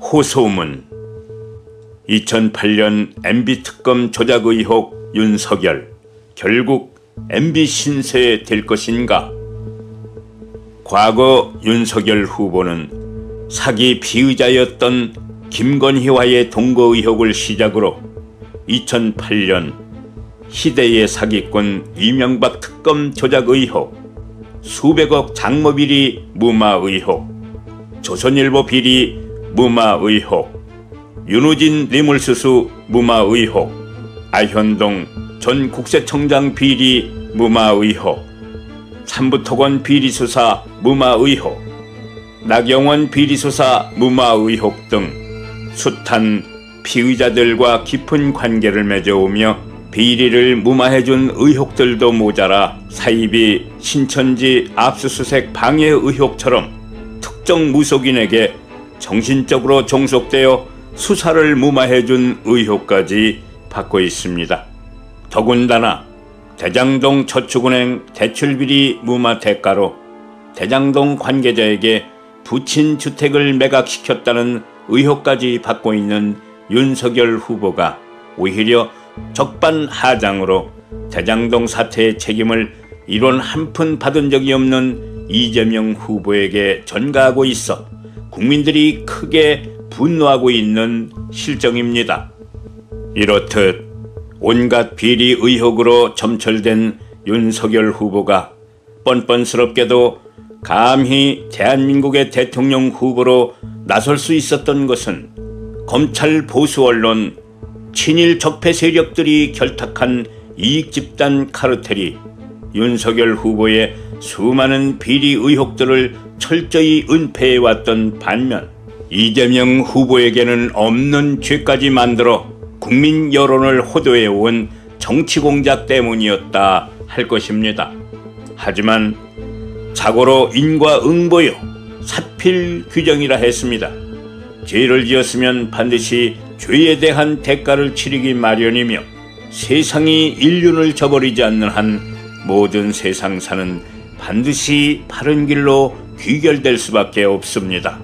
호소문. 2008년 MB 특검 조작 의혹 윤석열, 결국 MB 신세 될 것인가? 과거 윤석열 후보는 사기 피의자였던 김건희와의 동거 의혹을 시작으로 2008년 희대의 사기꾼 이명박 특검 조작 의혹, 수백억 장모비리 무마 의혹, 조선일보 비리 무마 의혹, 윤우진 뇌물수수 무마 의혹, 아현동 전 국세청장 비리 무마 의혹, 삼부토건 비리수사 무마 의혹, 나경원 비리수사 무마 의혹 등 숱한 피의자들과 깊은 관계를 맺어오며 비리를 무마해준 의혹들도 모자라 사이비 신천지 압수수색 방해 의혹처럼 특정 무속인에게 정신적으로 종속되어 수사를 무마해준 의혹까지 받고 있습니다. 더군다나 대장동 저축은행 대출비리 무마 대가로 대장동 관계자에게 부친 주택을 매각시켰다는 의혹까지 받고 있는 윤석열 후보가 오히려 적반하장으로 대장동 사태의 책임을 이론 한 푼 받은 적이 없는 이재명 후보에게 전가하고 있어 국민들이 크게 분노하고 있는 실정입니다. 이렇듯 온갖 비리 의혹으로 점철된 윤석열 후보가 뻔뻔스럽게도 감히 대한민국의 대통령 후보로 나설 수 있었던 것은 검찰 보수 언론, 친일 적폐 세력들이 결탁한 이익집단 카르텔이 윤석열 후보의 수많은 비리 의혹들을 철저히 은폐해왔던 반면 이재명 후보에게는 없는 죄까지 만들어 국민 여론을 호도해온 정치공작 때문이었다 할 것입니다. 하지만 자고로 인과응보요 사필 규정이라 했습니다. 죄를 지었으면 반드시 죄에 대한 대가를 치르기 마련이며 세상이 인륜을 저버리지 않는 한 모든 세상사는 반드시 바른 길로 귀결될 수밖에 없습니다.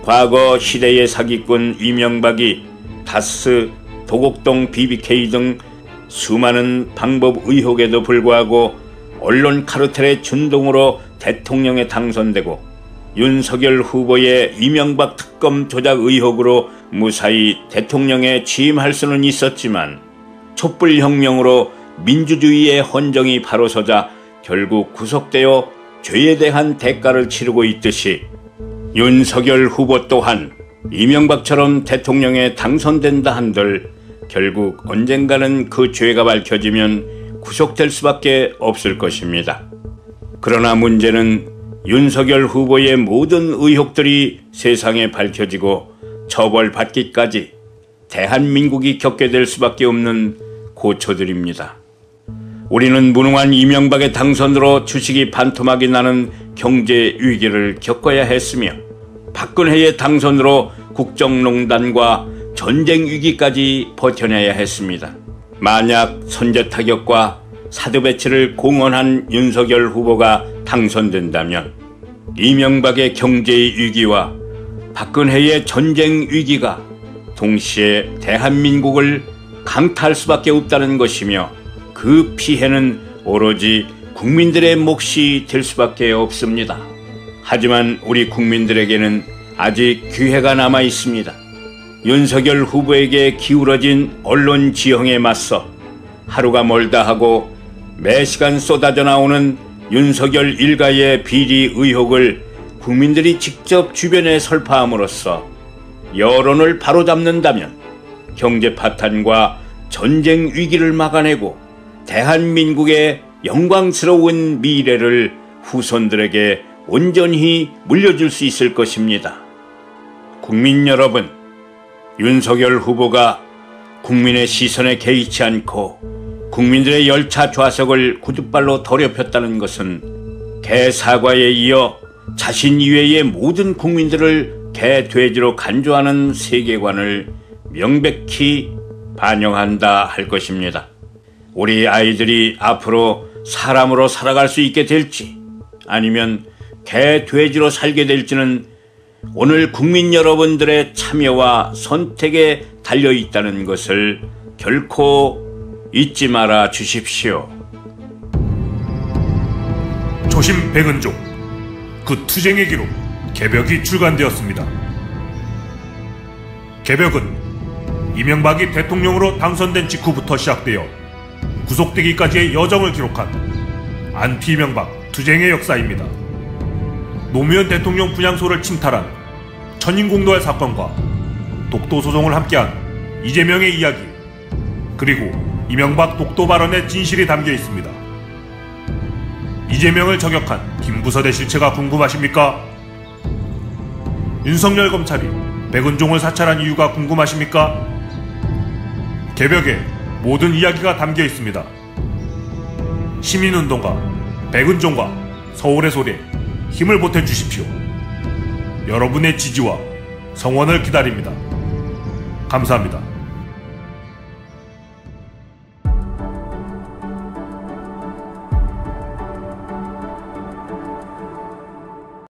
과거 시대의 사기꾼 이명박이 다스, 도곡동 BBK 등 수많은 방법 의혹에도 불구하고 언론 카르텔의 준동으로 대통령에 당선되고 윤석열 후보의 이명박 특검 조작 의혹으로 무사히 대통령에 취임할 수는 있었지만 촛불혁명으로 민주주의의 헌정이 바로 서자 결국 구속되어 죄에 대한 대가를 치르고 있듯이 윤석열 후보 또한 이명박처럼 대통령에 당선된다 한들 결국 언젠가는 그 죄가 밝혀지면 구속될 수밖에 없을 것입니다. 그러나 문제는 윤석열 후보의 모든 의혹들이 세상에 밝혀지고 처벌받기까지 대한민국이 겪게 될 수밖에 없는 고초들입니다. 우리는 무능한 이명박의 당선으로 주식이 반토막이 나는 경제 위기를 겪어야 했으며 박근혜의 당선으로 국정농단과 전쟁 위기까지 버텨내야 했습니다. 만약 선제 타격과 사드 배치를 공언한 윤석열 후보가 당선된다면 이명박의 경제 위기와 박근혜의 전쟁 위기가 동시에 대한민국을 강타할 수밖에 없다는 것이며 그 피해는 오로지 국민들의 몫이 될 수밖에 없습니다. 하지만 우리 국민들에게는 아직 기회가 남아 있습니다. 윤석열 후보에게 기울어진 언론 지형에 맞서 하루가 멀다 하고 매시간 쏟아져 나오는 윤석열 일가의 비리 의혹을 국민들이 직접 주변에 설파함으로써 여론을 바로잡는다면 경제 파탄과 전쟁 위기를 막아내고 대한민국의 영광스러운 미래를 후손들에게 온전히 물려줄 수 있을 것입니다. 국민 여러분, 윤석열 후보가 국민의 시선에 개의치 않고 국민들의 열차 좌석을 구둣발로 더럽혔다는 것은 개사과에 이어 자신 이외의 모든 국민들을 개돼지로 간주하는 세계관을 명백히 반영한다 할 것입니다. 우리 아이들이 앞으로 사람으로 살아갈 수 있게 될지 아니면 개돼지로 살게 될지는 오늘 국민 여러분들의 참여와 선택에 달려 있다는 것을 결코 잊지 말아 주십시오. 초심 백은종, 그 투쟁의 기록 개벽이 출간되었습니다. 개벽은 이명박이 대통령으로 당선된 직후부터 시작되어 구속되기까지의 여정을 기록한 안티 이명박 투쟁의 역사입니다. 노무현 대통령 분향소를 침탈한 천인공노할 사건과 독도소송을 함께한 이재명의 이야기, 그리고 이명박 독도 발언의 진실이 담겨 있습니다. 이재명을 저격한 김부선의 실체가 궁금하십니까? 윤석열 검찰이 백은종을 사찰한 이유가 궁금하십니까? 개벽에 모든 이야기가 담겨 있습니다. 시민운동가 백은종과 서울의 소리에 힘을 보태주십시오. 여러분의 지지와 성원을 기다립니다. 감사합니다.